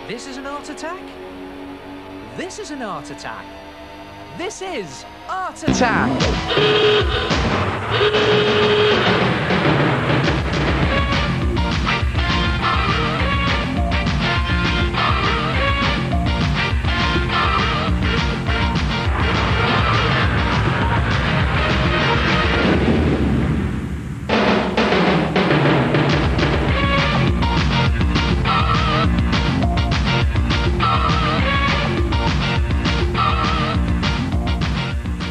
This is an art attack. This is an art attack. This is art attack.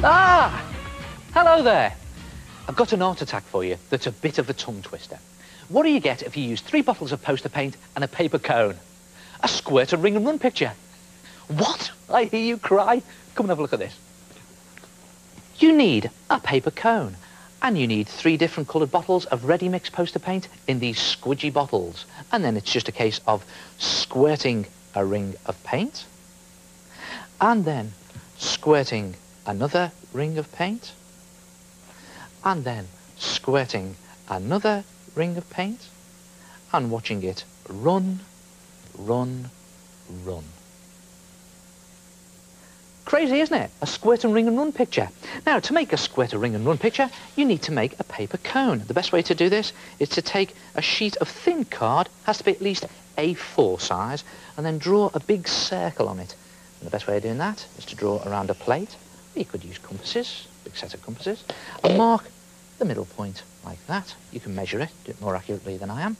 Ah! Hello there. I've got an art attack for you that's a bit of a tongue twister. What do you get if you use 3 bottles of poster paint and a paper cone? A square to ring and run picture. What? I hear you cry. Come and have a look at this. You need a paper cone, and you need 3 different coloured bottles of ready mix poster paint in these squidgy bottles. And then it's just a case of squirting a ring of paint, and then squirting another ring of paint, and then squirting another ring of paint, and watching it run, run, run. Crazy, isn't it? A squirt and ring and run picture. Now, to make a squirt and ring and run picture, you need to make a paper cone. The best way to do this is to take a sheet of thin card, has to be at least A4 size, and then draw a big circle on it. And the best way of doing that is to draw around a plate. You could use compasses, big set of compasses, and mark the middle point like that. You can measure it, do it more accurately than I am,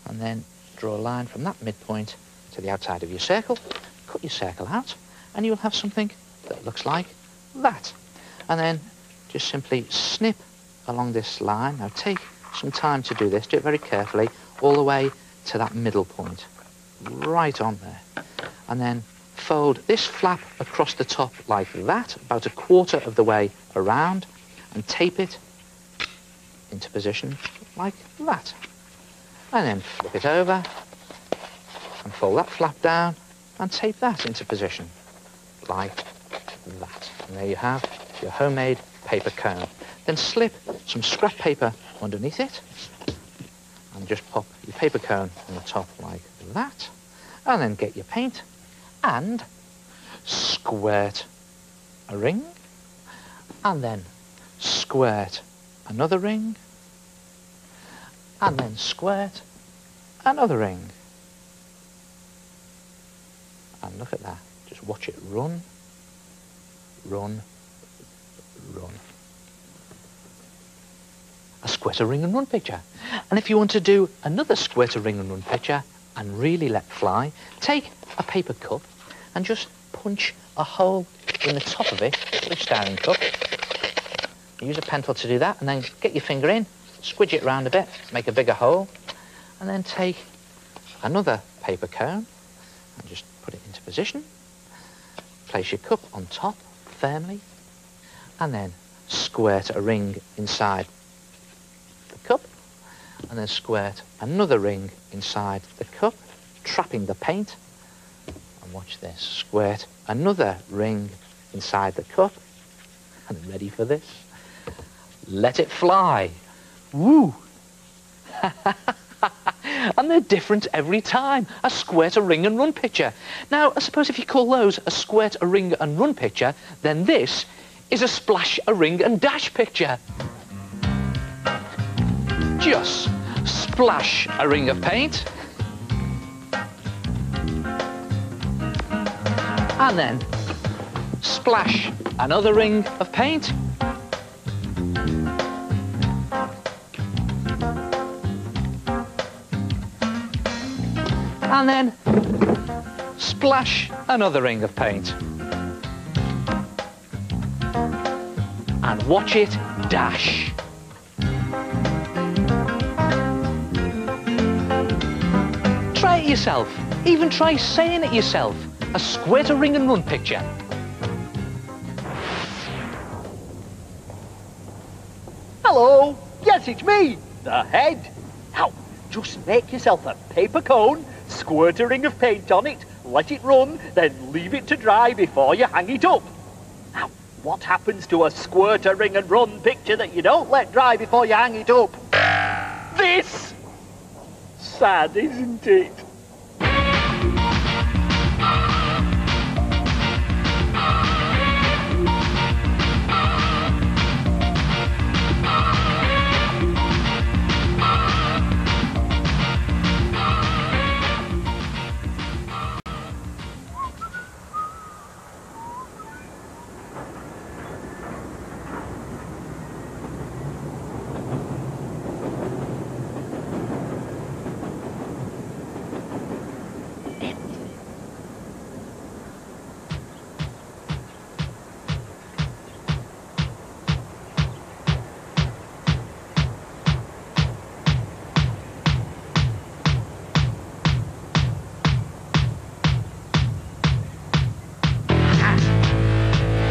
and then draw a line from that midpoint to the outside of your circle, cut your circle out, and you'll have something that looks like that. And then just simply snip along this line. Now take some time to do this, do it very carefully, all the way to that middle point, right on there. And then fold this flap across the top like that, about 1/4 of the way around, and tape it into position like that. And then flip it over and fold that flap down and tape that into position like that. And there you have your homemade paper cone. Then slip some scrap paper underneath it and just pop your paper cone on the top like that. And then get your paint and squirt a ring, and then squirt another ring, and then squirt another ring. And look at that. Just watch it run, run, run. A squirt a ring and run picture. And if you want to do another squirt a ring and run picture and really let fly, take a paper cup and just punch a hole in the top of it, polystyrene cup. Use a pen tool to do that, and then get your finger in, squidge it round a bit, make a bigger hole, and then take another paper cone and just put it into position. Place your cup on top firmly, and then squirt a ring inside the cup, and then squirt another ring inside the cup, trapping the paint. And watch this, squirt another ring inside the cup, and ready for this, let it fly. Woo! And they're different every time. A squirt a ring and run picture. Now, I suppose if you call those a squirt a ring and run picture, then this is a splash a ring and dash picture. Just splash a ring of paint, and then splash another ring of paint, and then splash another ring of paint, and watch it dash. Try it yourself. Even try saying it yourself. A squirt a ring and run picture. Hello, yes, it's me, the head. Now, just make yourself a paper cone, squirt a ring of paint on it, let it run, then leave it to dry before you hang it up. Now, what happens to a squirt a ring and run picture that you don't let dry before you hang it up? This! Sad, isn't it?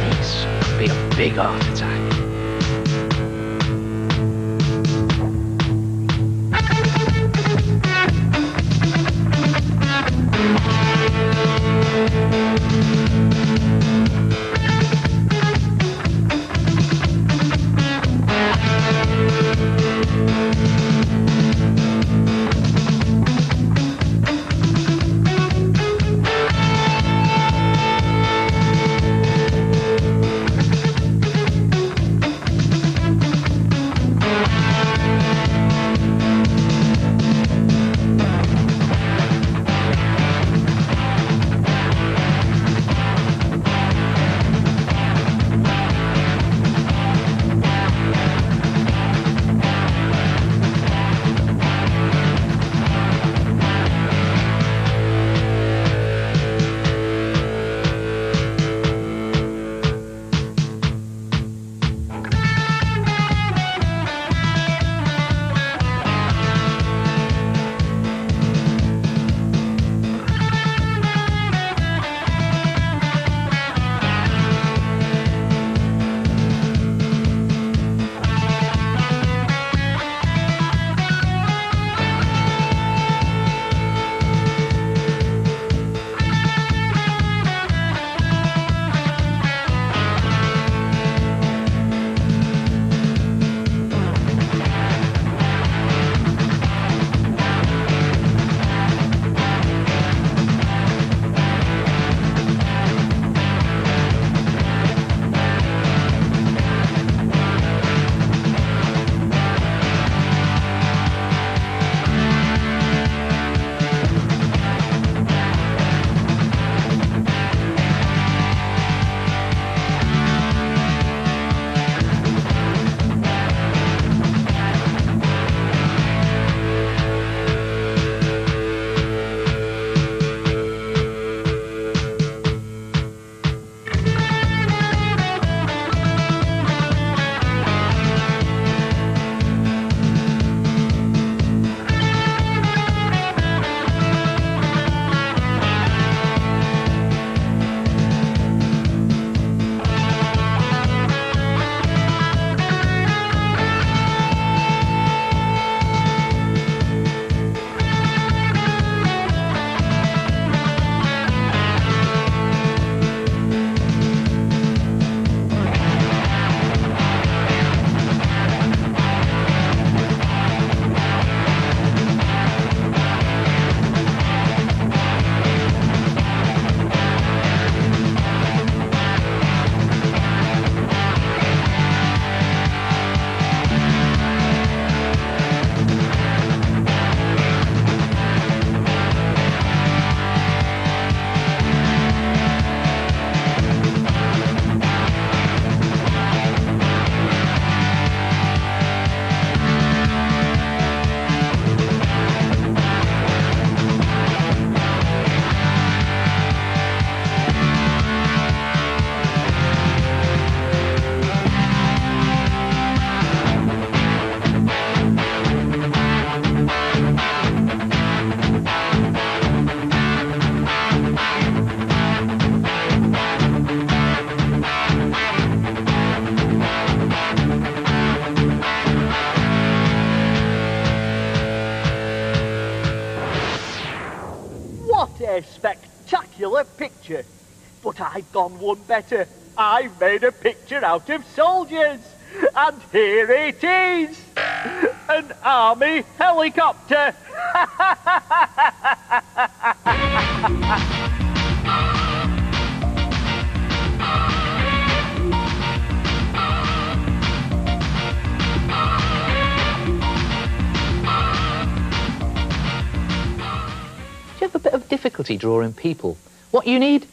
This could be a big heart attack. a spectacular picture. But I've gone one better. I've made a picture out of soldiers. And here it is. An army helicopter. Do you have a bit of difficulty drawing people? What you need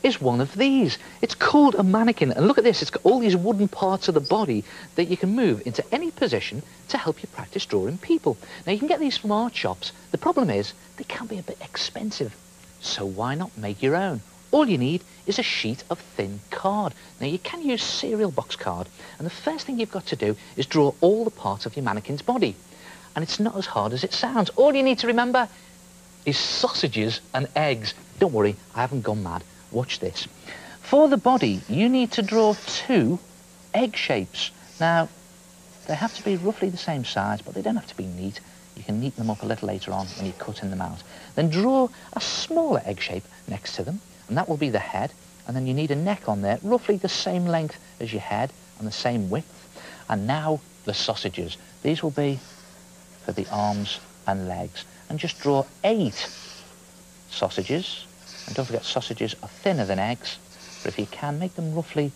is one of these. It's called a mannequin, and look at this, it's got all these wooden parts of the body that you can move into any position to help you practice drawing people. Now, you can get these from art shops. The problem is they can be a bit expensive. So why not make your own? All you need is a sheet of thin card. Now you can use cereal box card, and the first thing you've got to do is draw all the parts of your mannequin's body. And it's not as hard as it sounds. All you need to remember is sausages and eggs. Don't worry, I haven't gone mad. Watch this. For the body, you need to draw 2 egg shapes. Now, they have to be roughly the same size, but they don't have to be neat. You can neaten them up a little later on when you're cutting them out. Then draw a smaller egg shape next to them, and that will be the head. And then you need a neck on there, roughly the same length as your head and the same width. And now the sausages. These will be for the arms and legs. And just draw 8 sausages. And don't forget, sausages are thinner than eggs, but if you can, make them roughly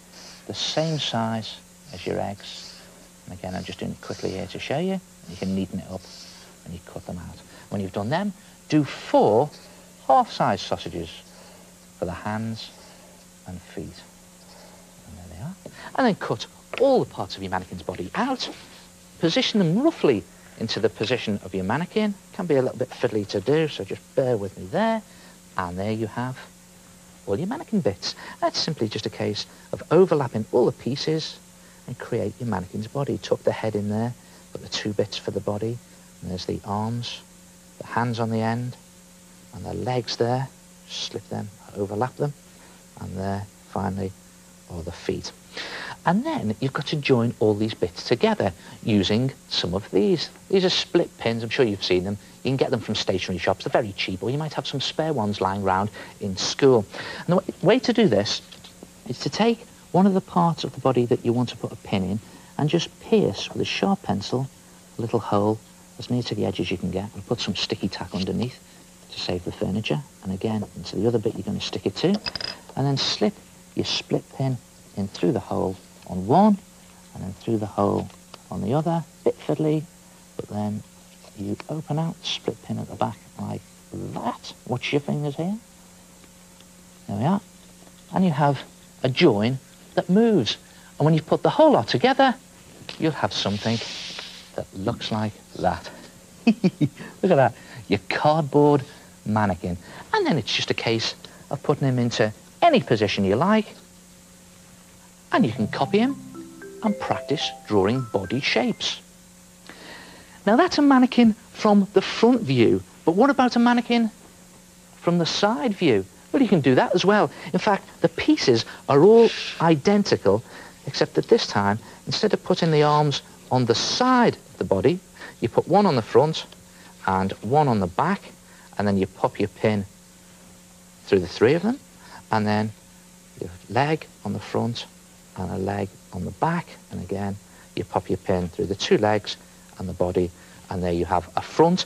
the same size as your eggs. And again, I'm just doing it quickly here to show you. You can neaten it up and you cut them out. When you've done them, do 4 half-size sausages for the hands and feet. And there they are. And then cut all the parts of your mannequin's body out. Position them roughly into the position of your mannequin. Can be a little bit fiddly to do, so just bear with me there. And there you have all your mannequin bits. That's simply just a case of overlapping all the pieces and create your mannequin's body. Tuck the head in there, put the 2 bits for the body, and there's the arms, the hands on the end, and the legs there. Slip them, overlap them, and there, finally, are the feet. And then you've got to join all these bits together using some of these. These are split pins. I'm sure you've seen them. You can get them from stationery shops. They're very cheap, or you might have some spare ones lying around in school. And the way to do this is to take one of the parts of the body that you want to put a pin in and just pierce with a sharp pencil a little hole as near to the edge as you can get, and put some sticky tack underneath to save the furniture. And again, into the other bit you're going to stick it to, and then slip your split pin in through the hole on one, and then through the hole on the other. Bit fiddly, but then you open out the split pin at the back like that. Watch your fingers here. There we are. And you have a join that moves. And when you put the whole lot together, you'll have something that looks like that. Look at that. Your cardboard mannequin. And then it's just a case of putting him into any position you like, and you can copy him and practice drawing body shapes. Now that's a mannequin from the front view, but what about a mannequin from the side view? Well, you can do that as well. In fact, the pieces are all identical, except that this time, instead of putting the arms on the side of the body, you put one on the front and one on the back, and then you pop your pin through the 3 of them, and then your leg on the front and a leg on the back, and again you pop your pin through the 2 legs and the body, and there you have a front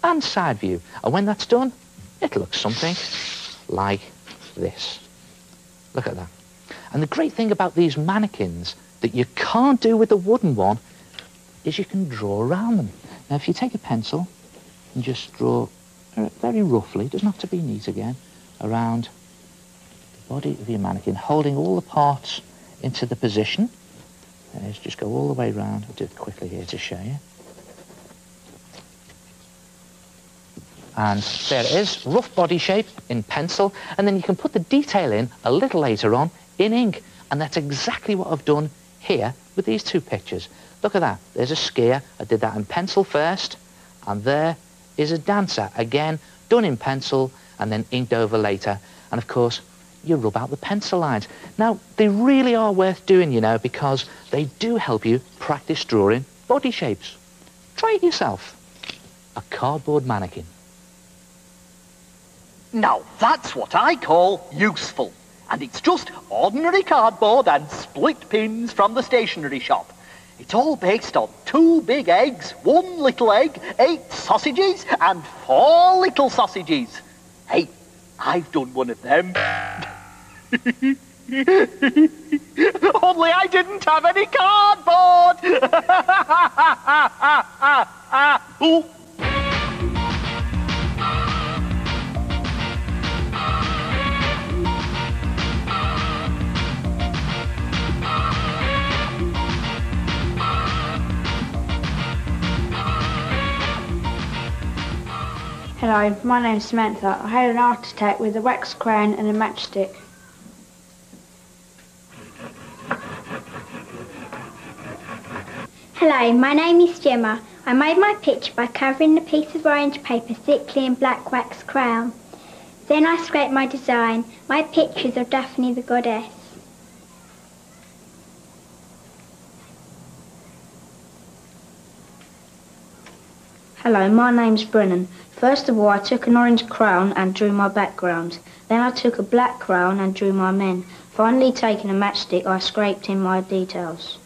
and side view. And when that's done, it looks something like this. Look at that. And the great thing about these mannequins that you can't do with the wooden one is you can draw around them. Now if you take a pencil and just draw very roughly, it doesn't have to be neat again, around the body of your mannequin, holding all the parts into the position. Let's just go all the way around. I'll do it quickly here to show you. And there it is, rough body shape in pencil, and then you can put the detail in a little later on in ink. And that's exactly what I've done here with these 2 pictures. Look at that. There's a skier. I did that in pencil first, and there is a dancer, again done in pencil and then inked over later. And of course, you rub out the pencil lines. Now, they really are worth doing, you know, because they do help you practice drawing body shapes. Try it yourself. A cardboard mannequin. Now, that's what I call useful. And it's just ordinary cardboard and split pins from the stationery shop. It's all based on 2 big eggs, 1 little egg, 8 sausages, and 4 little sausages. Hey, I've done one of them. Only I didn't have any cardboard. Ooh. Hello, my name's Samantha. I had an heart attack with a wax crayon and a matchstick. Hello, my name is Gemma. I made my picture by covering the piece of orange paper thickly in black wax crayon. Then I scraped my design. My picture is of Daphne the goddess. Hello, my name's Brennan. First of all, I took an orange crayon and drew my background. Then I took a black crayon and drew my men. Finally, taking a matchstick, I scraped in my details.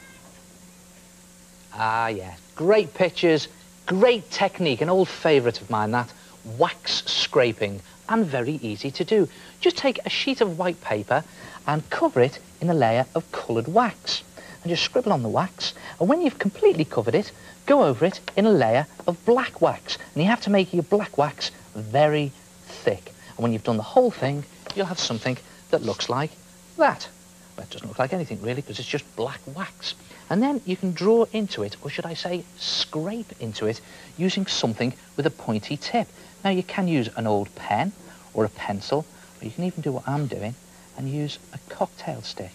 Ah, yeah. Great pictures, great technique, an old favourite of mine, that. Wax scraping, and very easy to do. Just take a sheet of white paper and cover it in a layer of coloured wax. And just scribble on the wax, and when you've completely covered it, go over it in a layer of black wax. And you have to make your black wax very thick. And when you've done the whole thing, you'll have something that looks like that. Well, it doesn't look like anything really, because it's just black wax. And then you can draw into it, or should I say scrape into it, using something with a pointy tip. Now you can use an old pen or a pencil, or you can even do what I'm doing and use a cocktail stick.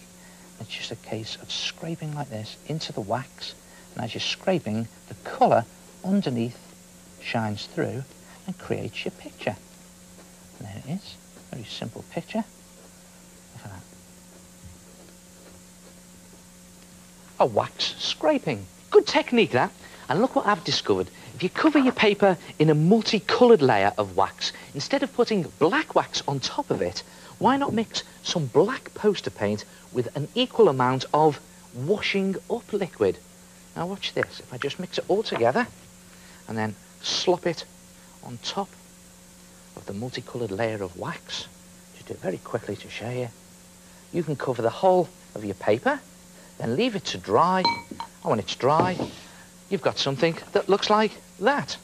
It's just a case of scraping like this into the wax, and as you're scraping, the colour underneath shines through and creates your picture. And there it is, very simple picture. Look at that. A wax scraping. Good technique, that. And look what I've discovered. If you cover your paper in a multicoloured layer of wax, instead of putting black wax on top of it, why not mix some black poster paint with an equal amount of washing up liquid? Now watch this. If I just mix it all together and then slop it on top of the multicoloured layer of wax, just do it very quickly to show you, you can cover the whole of your paper, then leave it to dry, and when it's dry, you've got something that looks like that.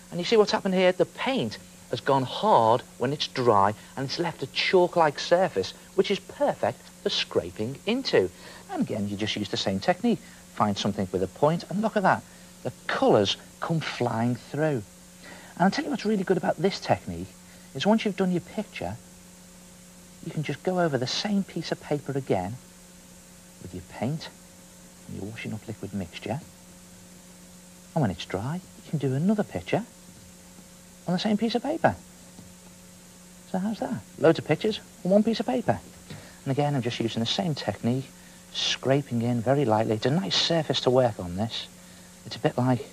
And you see what's happened here? The paint has gone hard when it's dry, and it's left a chalk-like surface, which is perfect for scraping into. And again, you just use the same technique. Find something with a point, and look at that. The colours come flying through. And I'll tell you what's really good about this technique, is once you've done your picture, you can just go over the same piece of paper again with your paint and your washing up liquid mixture. And when it's dry, you can do another picture on the same piece of paper. So how's that? Loads of pictures on one piece of paper. And again, I'm just using the same technique, scraping in very lightly. It's a nice surface to work on, this. It's a bit like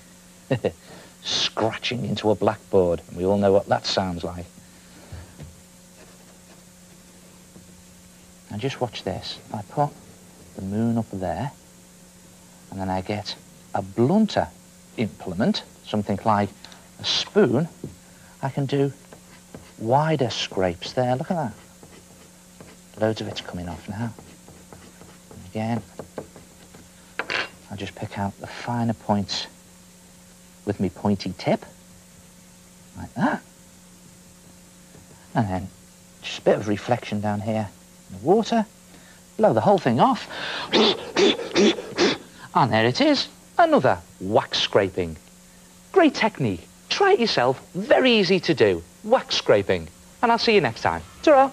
scratching into a blackboard. And we all know what that sounds like. And just watch this. I put the moon up there, and then I get a blunter implement, something like a spoon. I can do wider scrapes there. Look at that. Loads of it's coming off now. And again, I'll just pick out the finer points with my pointy tip, like that. And then just a bit of reflection down here in the water. Blow the whole thing off. And there it is. Another wax scraping. Great technique. Try it yourself. Very easy to do. Wax scraping. And I'll see you next time. Ta-ra.